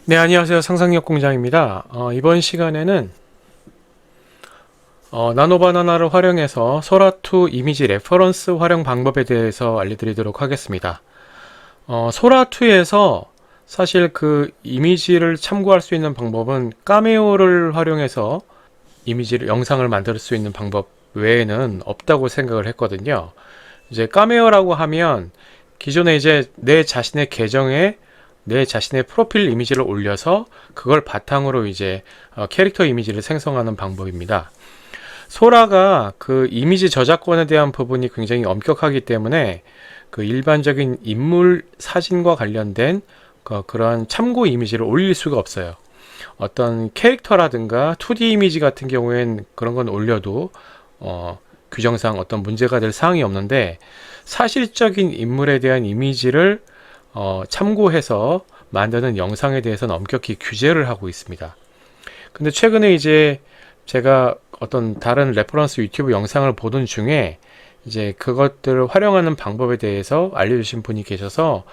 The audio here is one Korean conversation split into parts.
네, 안녕하세요. 상상력 공장입니다. 이번 시간에는 나노바나나를 활용해서 소라2 이미지 레퍼런스 활용 방법에 대해서 알려드리도록 하겠습니다. 소라2에서 사실 그 이미지를 참고할 수 있는 방법은 카메오를 활용해서 영상을 만들 수 있는 방법 외에는 없다고 생각을 했거든요. 이제 카메오라고 하면 기존에 이제 내 자신의 계정에 내 자신의 프로필 이미지를 올려서 그걸 바탕으로 이제 캐릭터 이미지를 생성하는 방법입니다. 소라가 그 이미지 저작권에 대한 부분이 굉장히 엄격하기 때문에 그 일반적인 인물 사진과 관련된 그런 참고 이미지를 올릴 수가 없어요. 어떤 캐릭터라든가 2D 이미지 같은 경우엔 그런 건 올려도 규정상 어떤 문제가 될 사항이 없는데 사실적인 인물에 대한 이미지를 참고해서 만드는 영상에 대해서는 엄격히 규제를 하고 있습니다. 근데 최근에 이제 제가 어떤 다른 레퍼런스 유튜브 영상을 보던 중에 이제 그것들을 활용하는 방법에 대해서 알려주신 분이 계셔서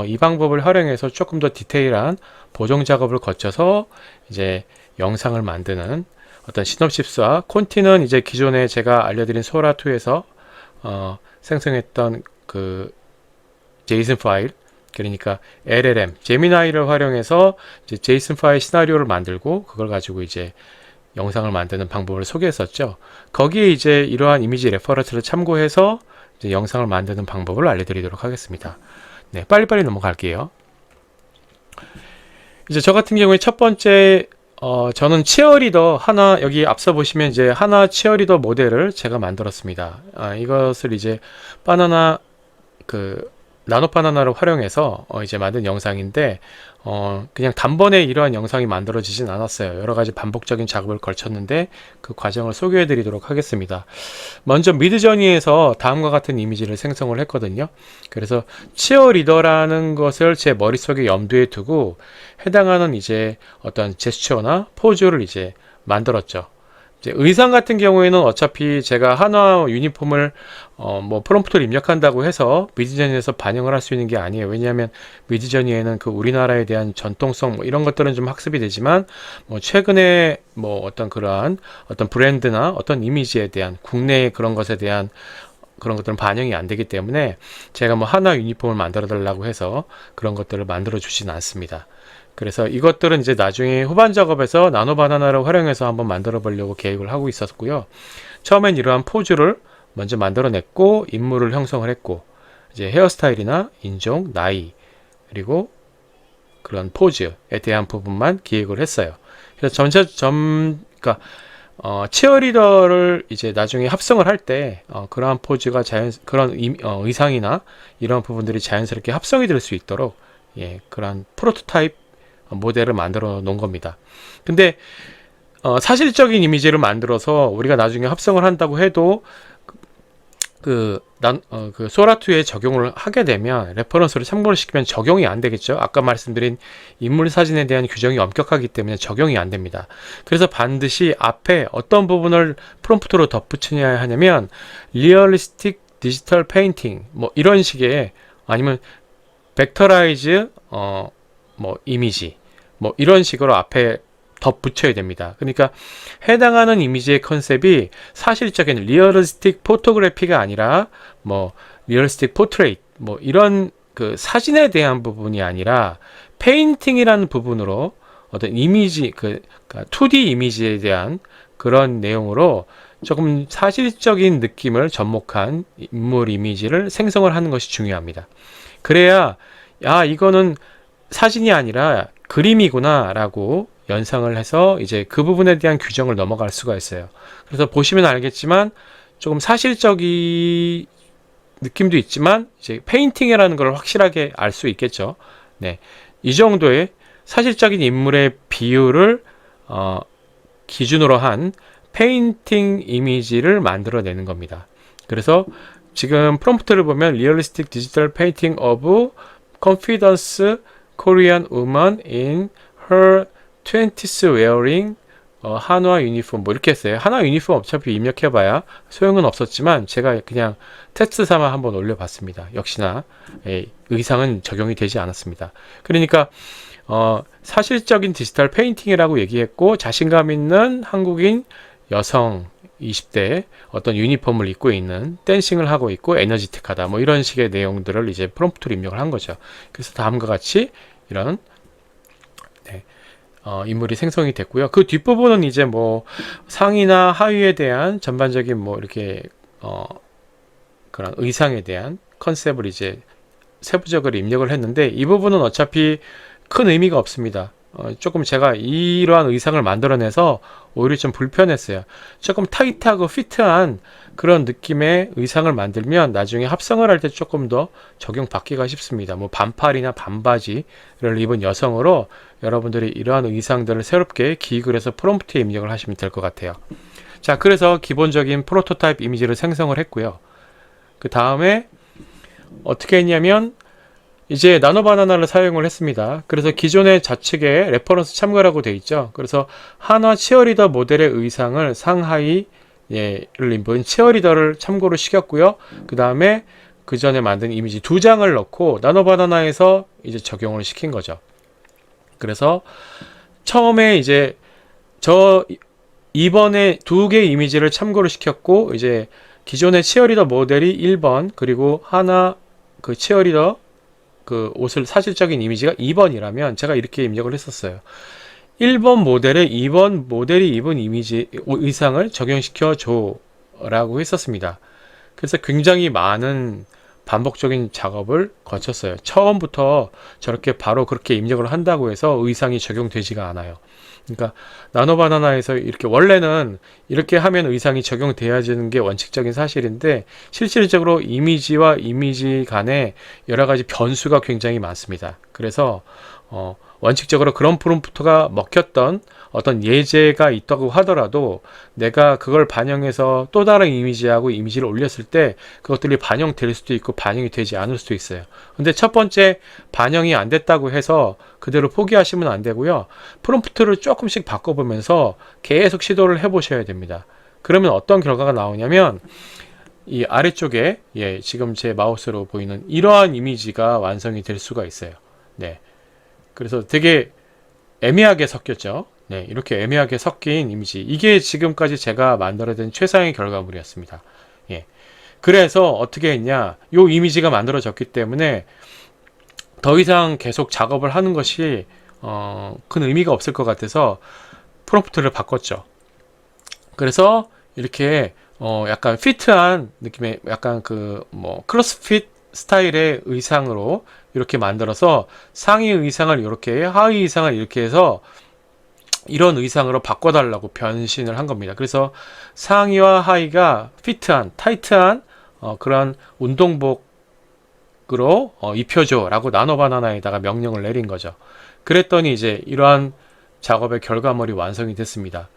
이 방법을 활용해서 조금 더 디테일한 보정 작업을 거쳐서 이제 영상을 만드는 어떤 시놉시스와 콘티는 이제 기존에 제가 알려드린 소라2에서 생성했던 그 제이슨 파일, 그러니까 LLM, 제미나이를 활용해서 이제 제이슨 파일 시나리오를 만들고 그걸 가지고 이제 영상을 만드는 방법을 소개했었죠. 거기에 이제 이러한 이미지 레퍼런스를 참고해서 이제 영상을 만드는 방법을 알려드리도록 하겠습니다. 네, 빨리빨리 넘어갈게요. 이제 저 같은 경우에 첫 번째 저는 치어리더 하나, 여기 앞서 보시면 이제 하나 치어리더 모델을 제가 만들었습니다. 이것을 이제 바나나 나노 바나나를 활용해서 이제 만든 영상인데 그냥 단번에 이러한 영상이 만들어지진 않았어요. 여러 가지 반복적인 작업을 걸쳤는데 그 과정을 소개해 드리도록 하겠습니다. 먼저 미드저니에서 다음과 같은 이미지를 생성을 했거든요. 그래서 치어리더라는 것을 제 머릿속에 염두에 두고 해당하는 이제 어떤 제스처나 포즈를 이제 만들었죠. 이제 의상 같은 경우에는 어차피 제가 한화 유니폼을 뭐 프롬프트를 입력한다고 해서 미드저니에서 반영을 할 수 있는 게 아니에요. 왜냐하면 미드저니에는 그 우리나라에 대한 전통성 뭐 이런 것들은 좀 학습이 되지만 뭐 최근에 뭐 어떤 그러한 어떤 브랜드나 어떤 이미지에 대한 국내의 그런 것에 대한 그런 것들은 반영이 안 되기 때문에 제가 뭐 한화 유니폼을 만들어 달라고 해서 그런 것들을 만들어 주지는 않습니다. 그래서 이것들은 이제 나중에 후반 작업에서 나노 바나나를 활용해서 한번 만들어 보려고 계획을 하고 있었고요. 처음엔 이러한 포즈를 먼저 만들어냈고 인물을 형성을 했고 이제 헤어스타일이나 인종, 나이 그리고 그런 포즈에 대한 부분만 기획을 했어요. 그래서 그러니까 치어리더를 이제 나중에 합성을 할 때 그러한 포즈가 의상이나 이런 부분들이 자연스럽게 합성이 될 수 있도록 그런 프로토타입 모델을 만들어 놓은 겁니다. 근데 사실적인 이미지를 만들어서 우리가 나중에 합성을 한다고 해도 그 소라2에 적용을 하게 되면 레퍼런스를 참고를 시키면 적용이 안 되겠죠. 아까 말씀드린 인물 사진에 대한 규정이 엄격하기 때문에 적용이 안 됩니다. 그래서 반드시 앞에 어떤 부분을 프롬프트로 덧붙이냐 하냐면 리얼리스틱 디지털 페인팅 뭐 이런 식의 아니면 벡터라이즈 뭐 이미지 뭐 이런 식으로 앞에 덧붙여야 됩니다. 그러니까 해당하는 이미지의 컨셉이 사실적인 리얼리스틱 포토그래피가 아니라 뭐 리얼리스틱 포트레이트 뭐 이런 그 사진에 대한 부분이 아니라 페인팅이라는 부분으로 어떤 이미지 그러니까 2D 이미지에 대한 그런 내용으로 조금 사실적인 느낌을 접목한 인물 이미지를 생성을 하는 것이 중요합니다. 그래야 이거는 사진이 아니라 그림이구나 라고 연상을 해서 이제 그 부분에 대한 규정을 넘어갈 수가 있어요. 그래서 보시면 알겠지만 조금 사실적인 느낌도 있지만 이제 페인팅이라는 걸 확실하게 알 수 있겠죠. 네, 이 정도의 사실적인 인물의 비율을 기준으로 한 페인팅 이미지를 만들어내는 겁니다. 그래서 지금 프롬프트를 보면 Realistic Digital Painting of Confidence Korean Woman in Her 20s Wearing 한화 유니폼 뭐 이렇게 했어요. 한화 유니폼 어차피 입력해봐야 소용은 없었지만 제가 그냥 테스트 삼아 한번 올려봤습니다. 역시나 의상은 적용이 되지 않았습니다. 그러니까 사실적인 디지털 페인팅이라고 얘기했고, 자신감 있는 한국인 여성 20대 어떤 유니폼을 입고 있는, 댄싱을 하고 있고 에너지틱하다, 뭐 이런 식의 내용들을 이제 프롬프트로 입력을 한 거죠. 그래서 다음과 같이 이런 인물이 생성이 됐고요. 그 뒷부분은 이제 뭐 상의나 하의에 대한 전반적인 뭐 이렇게 그런 의상에 대한 컨셉을 이제 세부적으로 입력을 했는데, 이 부분은 어차피 큰 의미가 없습니다. 조금 제가 이러한 의상을 만들어내서 오히려 좀 불편했어요. 조금 타이트하고 피트한 그런 느낌의 의상을 만들면 나중에 합성을 할 때 조금 더 적용받기가 쉽습니다. 뭐 반팔이나 반바지를 입은 여성으로 여러분들이 이러한 의상들을 새롭게 기획을 해서 프롬프트에 입력을 하시면 될 것 같아요. 자, 그래서 기본적인 프로토타입 이미지를 생성을 했고요. 그 다음에 어떻게 했냐면 이제 나노바나나를 사용을 했습니다. 그래서 기존의 좌측에 레퍼런스 참고라고 되어 있죠. 그래서 한화 치어리더 모델의 의상을 상하이를 입은 치어리더를 참고로 시켰고요. 그 다음에 그 전에 만든 이미지 2장을 넣고 나노바나나에서 이제 적용을 시킨 거죠. 그래서 처음에 이제 이번에 2개 이미지를 참고로 시켰고, 이제 기존의 치어리더 모델이 1번, 그리고 하나 그 치어리더 그 옷을 사실적인 이미지가 2번이라면 제가 이렇게 입력을 했었어요. 1번 모델에 2번 모델이 입은 이미지 의상을 적용시켜 줘 라고 했었습니다. 그래서 굉장히 많은 반복적인 작업을 거쳤어요. 처음부터 저렇게 바로 그렇게 입력을 한다고 해서 의상이 적용되지가 않아요. 그러니까 나노바나나에서 이렇게 원래는 이렇게 하면 의상이 적용되어지는 게 원칙적인 사실인데, 실질적으로 이미지와 이미지 간에 여러 가지 변수가 굉장히 많습니다. 그래서 원칙적으로 그런 프롬프트가 먹혔던 어떤 예제가 있다고 하더라도 내가 그걸 반영해서 또 다른 이미지하고 이미지를 올렸을 때 그것들이 반영될 수도 있고 반영이 되지 않을 수도 있어요. 근데 첫 번째 반영이 안 됐다고 해서 그대로 포기하시면 안 되고요. 프롬프트를 조금씩 바꿔보면서 계속 시도를 해보셔야 됩니다. 그러면 어떤 결과가 나오냐면 이 아래쪽에 지금 제 마우스로 보이는 이러한 이미지가 완성이 될 수가 있어요. 네. 그래서 되게 애매하게 섞였죠. 네, 이렇게 애매하게 섞인 이미지. 이게 지금까지 제가 만들어낸 최상의 결과물이었습니다. 예. 그래서 어떻게 했냐. 요 이미지가 만들어졌기 때문에 더 이상 계속 작업을 하는 것이 큰 의미가 없을 것 같아서 프롬프트를 바꿨죠. 그래서 이렇게 약간 피트한 느낌의 약간 그 뭐 크로스핏 스타일의 의상으로 이렇게 만들어서 상의 의상을 이렇게, 하의 의상을 이렇게 해서 이런 의상으로 바꿔달라고 변신을 한 겁니다. 그래서 상의와 하의가 피트한, 타이트한 그런 운동복으로 입혀줘 라고 나노바나나에다가 명령을 내린 거죠. 그랬더니 이제 이러한 작업의 결과물이 완성이 됐습니다.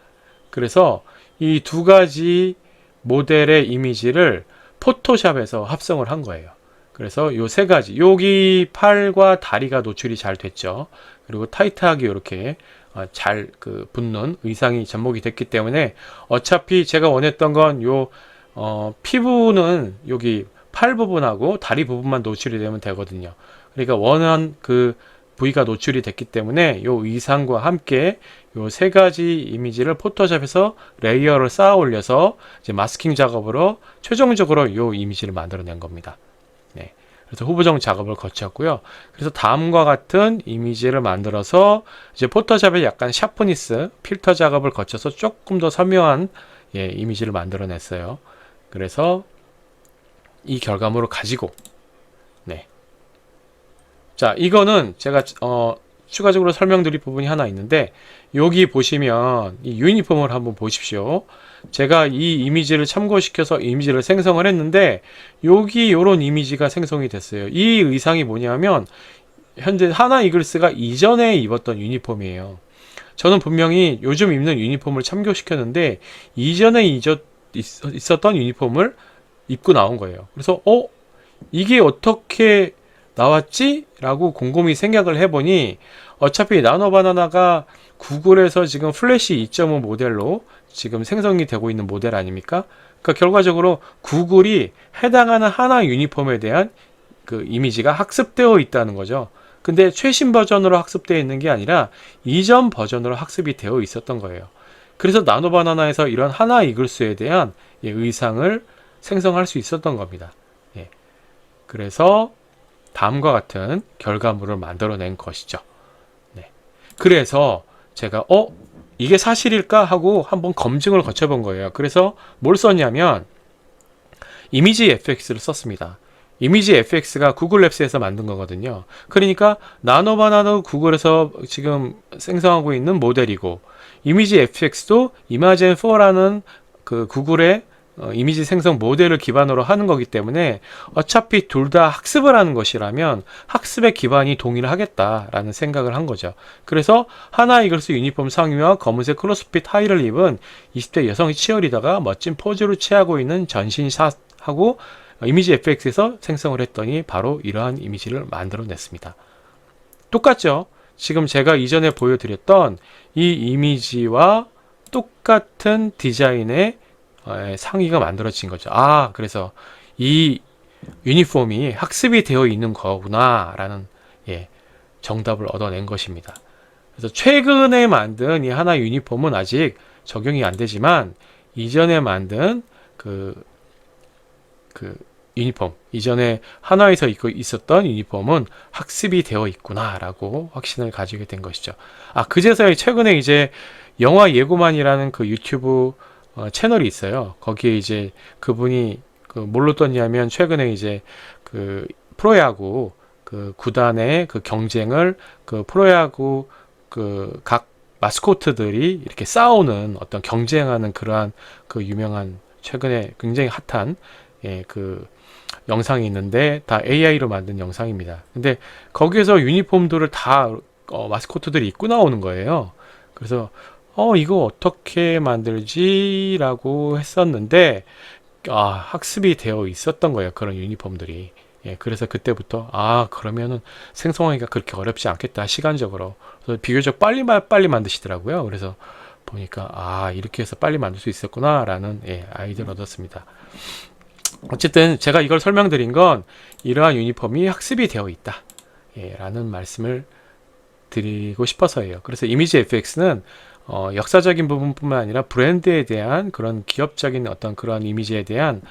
그래서 이 2가지 모델의 이미지를 포토샵에서 합성을 한 거예요. 그래서 요 3가지, 여기 팔과 다리가 노출이 잘 됐죠. 그리고 타이트하게 이렇게 잘 붙는 의상이 접목이 됐기 때문에 어차피 제가 원했던 건 요 피부는 여기 팔 부분하고 다리 부분만 노출이 되면 되거든요. 그러니까 원한 그 부위가 노출이 됐기 때문에 요 의상과 함께 요 3가지 이미지를 포토샵에서 레이어를 쌓아 올려서 이제 마스킹 작업으로 최종적으로 요 이미지를 만들어낸 겁니다. 네. 그래서 후보정 작업을 거쳤고요. 그래서 다음과 같은 이미지를 만들어서 이제 포토샵에 약간 샤프니스, 필터 작업을 거쳐서 조금 더 선명한 이미지를 만들어냈어요. 그래서 이 결과물을 가지고 자, 이거는 제가 추가적으로 설명드릴 부분이 하나 있는데, 여기 보시면 이 유니폼을 한번 보십시오. 제가 이 이미지를 참고시켜서 이미지를 생성을 했는데 여기 요런 이미지가 생성이 됐어요. 이 의상이 뭐냐면 현재 하나 이글스가 이전에 입었던 유니폼이에요. 저는 분명히 요즘 입는 유니폼을 참고시켰는데 이전에 있었던 유니폼을 입고 나온 거예요. 그래서 이게 어떻게 나왔지? 라고 곰곰이 생각을 해보니 어차피 나노바나나가 구글에서 지금 플래시 2.5 모델로 지금 생성이 되고 있는 모델 아닙니까? 그러니까 결과적으로 구글이 해당하는 하나 유니폼에 대한 그 이미지가 학습되어 있다는 거죠. 근데 최신 버전으로 학습되어 있는 게 아니라 이전 버전으로 학습이 되어 있었던 거예요. 그래서 나노바나나에서 이런 하나 이글스에 대한 의상을 생성할 수 있었던 겁니다. 예. 그래서 다음과 같은 결과물을 만들어낸 것이죠. 네. 그래서 제가 이게 사실일까 하고 한번 검증을 거쳐본 거예요. 그래서 뭘 썼냐면 이미지 FX를 썼습니다. 이미지 FX가 구글 랩스에서 만든 거거든요. 그러니까 나노바나노 구글에서 지금 생성하고 있는 모델이고 이미지 FX도 이마젠4라는 그 구글의 이미지 생성 모델을 기반으로 하는 거기 때문에 어차피 둘 다 학습을 하는 것이라면 학습의 기반이 동일하겠다라는 생각을 한 거죠. 그래서 하나 이글스 유니폼 상의와 검은색 크로스핏 하의를 입은 20대 여성 치어리더가 멋진 포즈를 취하고 있는 전신샷하고 이미지 FX에서 생성을 했더니 바로 이러한 이미지를 만들어냈습니다. 똑같죠? 지금 제가 이전에 보여드렸던 이 이미지와 똑같은 디자인의 상의가 만들어진 거죠. 그래서 이 유니폼이 학습이 되어 있는 거구나 라는 정답을 얻어낸 것입니다. 그래서 최근에 만든 이 하나 유니폼은 아직 적용이 안 되지만 이전에 만든 그 유니폼, 이전에 하나에서 입고 있었던 유니폼은 학습이 되어 있구나 라고 확신을 가지게 된 것이죠. 그제서야 최근에 이제 영화 예고만이라는 그 유튜브 채널이 있어요. 거기에 이제 그분이 뭘로 떴냐면 최근에 이제 그 프로야구 그 구단의 그 경쟁을 그 프로야구 그 각 마스코트들이 이렇게 싸우는 어떤 경쟁하는 그러한 그 유명한 최근에 굉장히 핫한 그 영상이 있는데 다 AI로 만든 영상입니다. 근데 거기에서 유니폼들을 다 마스코트들이 입고 나오는 거예요. 그래서 이거 어떻게 만들지? 라고 했었는데 학습이 되어 있었던 거예요. 그런 유니폼들이. 그래서 그때부터 그러면은 생성하기가 그렇게 어렵지 않겠다. 시간적으로. 그래서 비교적 빨리 만드시더라고요. 그래서 보니까 이렇게 해서 빨리 만들 수 있었구나 라는 아이디어를 얻었습니다. 어쨌든 제가 이걸 설명드린 건 이러한 유니폼이 학습이 되어 있다 라는 말씀을 드리고 싶어서예요. 그래서 이미지 FX는 역사적인 부분뿐만 아니라 브랜드에 대한 그런 기업적인 어떤 그런 이미지에 대한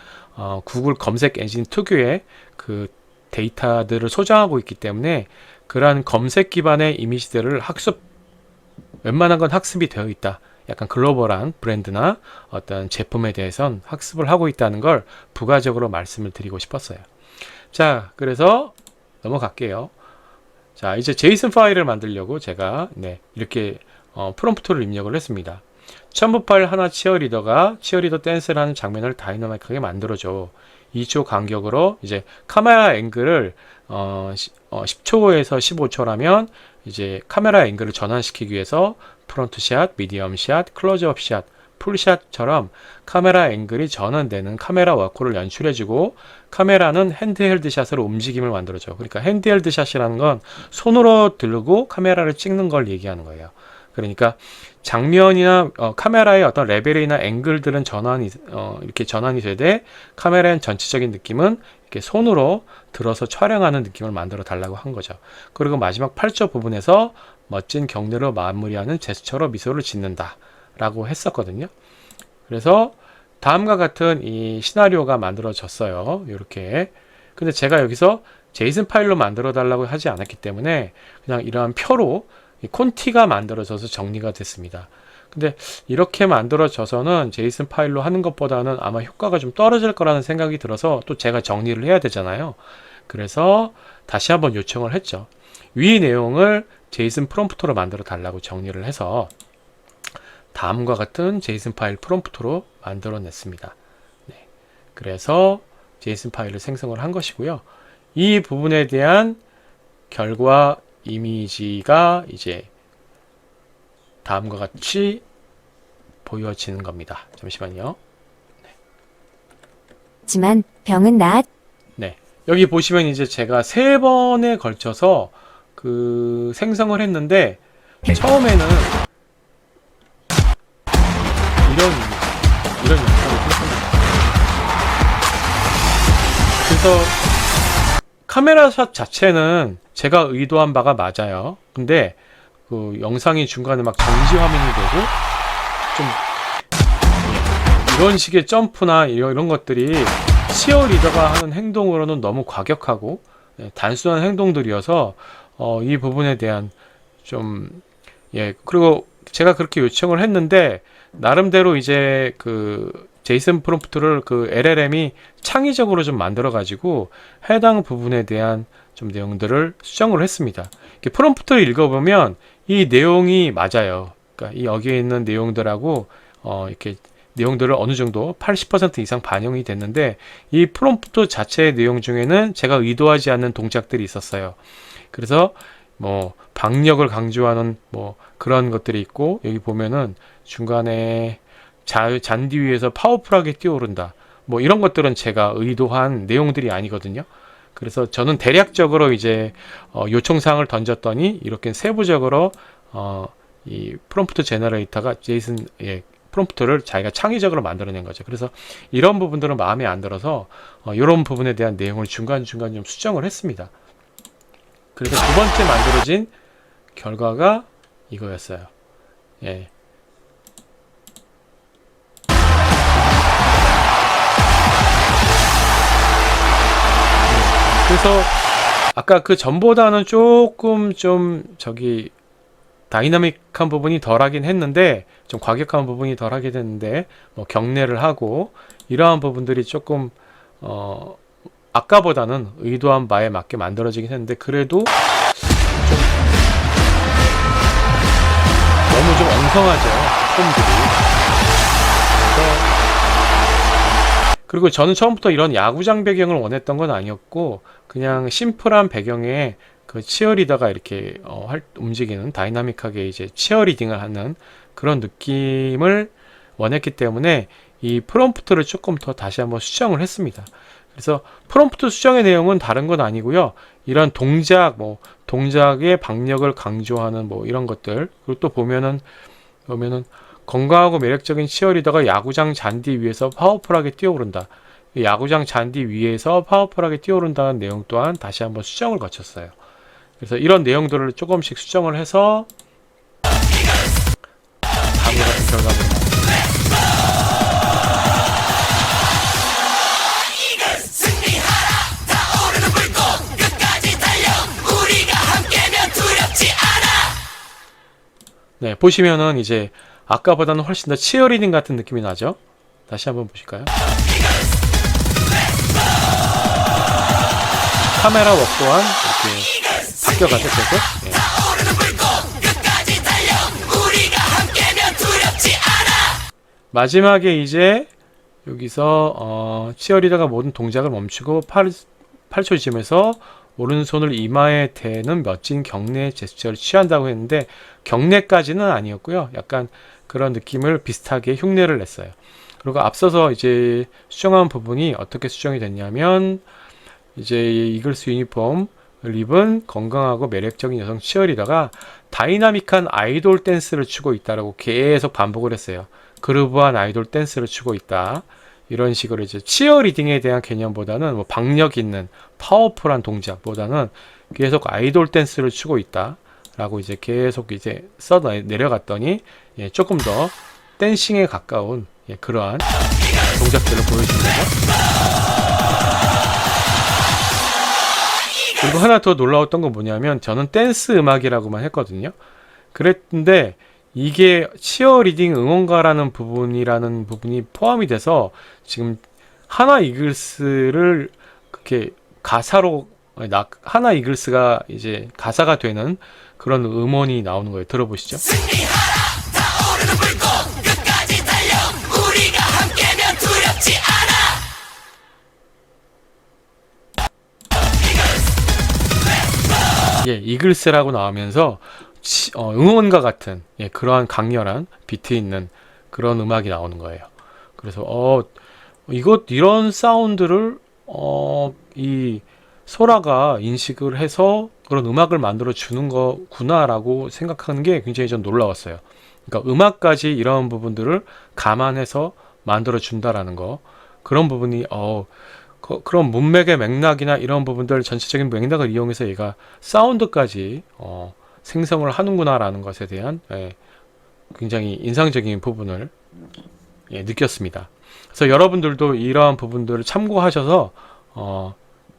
구글 검색 엔진 특유의 그 데이터들을 소장하고 있기 때문에 그러한 검색 기반의 이미지들을 웬만한 건 학습이 되어 있다. 약간 글로벌한 브랜드나 어떤 제품에 대해선 학습을 하고 있다는 걸 부가적으로 말씀을 드리고 싶었어요. 자, 그래서 넘어갈게요. 자, 이제 제이슨 파일을 만들려고 제가 이렇게 프롬프트를 입력을 했습니다. 첨부 파일 하나 치어리더가 치어리더 댄스를 하는 장면을 다이나믹하게 만들어줘. 2초 간격으로 이제 카메라 앵글을 10초에서 15초라면 이제 카메라 앵글을 전환시키기 위해서 프론트 샷, 미디엄 샷, 클로즈업 샷, 풀샷처럼 카메라 앵글이 전환되는 카메라 워크를 연출해주고 카메라는 핸드헬드 샷으로 움직임을 만들어줘. 그러니까 핸드헬드 샷이라는 건 손으로 들고 카메라를 찍는 걸 얘기하는 거예요. 그러니까 장면이나 카메라의 어떤 레벨이나 앵글들은 이렇게 전환이 되되 카메라의 전체적인 느낌은 이렇게 손으로 들어서 촬영하는 느낌을 만들어 달라고 한 거죠. 그리고 마지막 8조 부분에서 멋진 경례로 마무리하는 제스처로 미소를 짓는다 라고 했었거든요. 그래서 다음과 같은 이 시나리오가 만들어졌어요. 이렇게. 근데 제가 여기서 제이슨 파일로 만들어 달라고 하지 않았기 때문에 그냥 이러한 표로 콘티가 만들어져서 정리가 됐습니다. 근데 이렇게 만들어져서는 제이슨 파일로 하는 것보다는 아마 효과가 좀 떨어질 거라는 생각이 들어서 또 제가 정리를 해야 되잖아요. 그래서 다시 한번 요청을 했죠. 위 내용을 제이슨 프롬프트로 만들어 달라고 정리를 해서 다음과 같은 제이슨 파일 프롬프트로 만들어 냈습니다. 그래서 제이슨 파일을 생성을 한 것이고요. 이 부분에 대한 결과 이미지가 이제 다음과 같이 보여지는 겁니다. 잠시만요. 하지만 병은 나았. 여기 보시면 이제 제가 3번에 걸쳐서 그 생성을 했는데 처음에는 이런 영상을 했습니다. 그래서 카메라 샷 자체는 제가 의도한 바가 맞아요. 근데 그 영상이 중간에 막 정지 화면이 되고 좀 이런 식의 점프나 이런 것들이 치어리더가 하는 행동으로는 너무 과격하고 단순한 행동들이어서 이 부분에 대한 좀 그리고 제가 그렇게 요청을 했는데 나름대로 이제 그 제이슨 프롬프트를 그 LLM이 창의적으로 좀 만들어 가지고 해당 부분에 대한 좀 내용들을 수정을 했습니다. 이렇게 프롬프트를 읽어보면 이 내용이 맞아요. 그러니까 이 여기에 있는 내용들하고 이렇게 내용들을 어느 정도 80% 이상 반영이 됐는데 이 프롬프트 자체의 내용 중에는 제가 의도하지 않는 동작들이 있었어요. 그래서 뭐 박력을 강조하는 뭐 그런 것들이 있고 여기 보면은 중간에 잔디 위에서 파워풀하게 뛰어오른다. 뭐 이런 것들은 제가 의도한 내용들이 아니거든요. 그래서 저는 대략적으로 이제 요청사항을 던졌더니 이렇게 세부적으로 이 프롬프트 제너레이터가 제이슨 프롬프트를 자기가 창의적으로 만들어낸 거죠. 그래서 이런 부분들은 마음에 안 들어서 이런 부분에 대한 내용을 중간중간 좀 수정을 했습니다. 그래서 두 번째 만들어진 결과가 이거였어요. 예. 그래서 아까 그 전보다는 조금 좀 다이나믹한 부분이 덜하긴 했는데 좀 과격한 부분이 덜하게 됐는데 뭐 경례를 하고 이러한 부분들이 조금 아까보다는 의도한 바에 맞게 만들어지긴 했는데 그래도 좀 너무 좀 엉성하죠 폼들이. 그리고 저는 처음부터 이런 야구장 배경을 원했던 건 아니었고 그냥 심플한 배경에 그 치어리더가 이렇게 움직이는 다이나믹하게 이제 치어리딩을 하는 그런 느낌을 원했기 때문에 이 프롬프트를 조금 더 다시 한번 수정을 했습니다. 그래서 프롬프트 수정의 내용은 다른 건 아니고요. 이런 동작의 박력을 강조하는 뭐 이런 것들. 그리고 또 보면은 건강하고 매력적인 치어리더가 야구장 잔디 위에서 파워풀하게 뛰어오른다. 야구장 잔디 위에서 파워풀하게 뛰어오른다는 내용 또한 다시 한번 수정을 거쳤어요. 그래서 이런 내용들을 조금씩 수정을 해서 다음과 같은 결과를 네, 보시면은 이제 아까보다는 훨씬 더 치어리딩 같은 느낌이 나죠? 다시 한번 보실까요? 카메라 웍 또한 이렇게 바뀌어가죠, 계속. 네. 마지막에 이제 여기서 치어리더가 모든 동작을 멈추고 8초 지점에서 오른손을 이마에 대는 멋진 경례 제스처를 취한다고 했는데 경례까지는 아니었고요. 약간 그런 느낌을 비슷하게 흉내를 냈어요. 그리고 앞서서 이제 수정한 부분이 어떻게 수정이 됐냐면 이제 이글스 유니폼을 입은 건강하고 매력적인 여성 치어리더가 다이나믹한 아이돌 댄스를 추고 있다라고 계속 반복을 했어요. 그루브한 아이돌 댄스를 추고 있다. 이런 식으로 이제 치어리딩에 대한 개념보다는 뭐 박력 있는 파워풀한 동작보다는 계속 아이돌 댄스를 추고 있다라고 이제 계속 이제 써 내려갔더니 조금 더 댄싱에 가까운 그러한 동작들을 보여주는 거죠. 그리고 하나 더 놀라웠던 건 뭐냐면 저는 댄스 음악이라고만 했거든요. 그랬는데 이게 치어리딩 응원가라는 부분이 포함이 돼서 지금 하나 이글스를 그렇게 가사로 하나 이글스가 이제 가사가 되는 그런 음원이 나오는 거예요. 들어보시죠. 이글스라고 나오면서 응원가 같은 그러한 강렬한 비트 있는 그런 음악이 나오는 거예요. 그래서 이런 사운드를 이 소라가 인식을 해서 그런 음악을 만들어 주는 거구나라고 생각하는 게 굉장히 좀 놀라웠어요. 그러니까 음악까지 이런 부분들을 감안해서 만들어 준다라는 거. 그런 부분이 그런 문맥의 맥락이나 이런 부분들 전체적인 맥락을 이용해서 얘가 사운드까지 생성을 하는구나라는 것에 대한 굉장히 인상적인 부분을 느꼈습니다. 그래서 여러분들도 이러한 부분들을 참고하셔서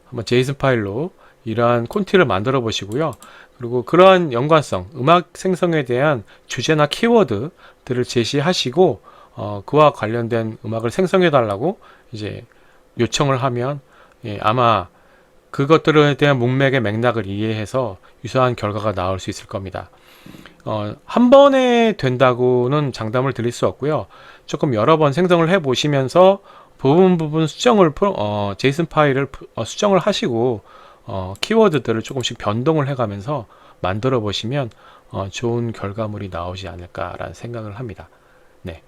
한번 제이슨 파일로 이러한 콘티를 만들어 보시고요. 그리고 그러한 연관성, 음악 생성에 대한 주제나 키워드들을 제시하시고 그와 관련된 음악을 생성해 달라고 이제 요청을 하면 아마 그것들에 대한 문맥의 맥락을 이해해서 유사한 결과가 나올 수 있을 겁니다. 한 번에 된다고는 장담을 드릴 수 없고요. 조금 여러 번 생성을 해 보시면서 부분 수정을 제이슨 파일을 수정을 하시고 키워드들을 조금씩 변동을 해가면서 만들어 보시면 좋은 결과물이 나오지 않을까라는 생각을 합니다. 네.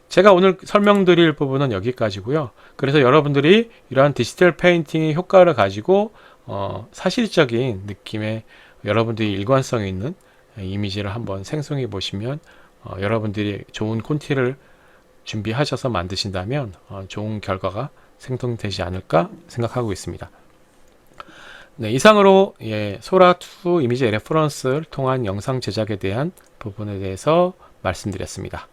제가 오늘 설명드릴 부분은 여기까지고요. 그래서 여러분들이 이러한 디지털 페인팅의 효과를 가지고 사실적인 느낌의 여러분들이 일관성 있는 이미지를 한번 생성해 보시면 여러분들이 좋은 콘티를 준비하셔서 만드신다면 좋은 결과가 생성되지 않을까 생각하고 있습니다. 네, 이상으로 소라2 이미지 레퍼런스를 통한 영상 제작에 대한 부분에 대해서 말씀드렸습니다.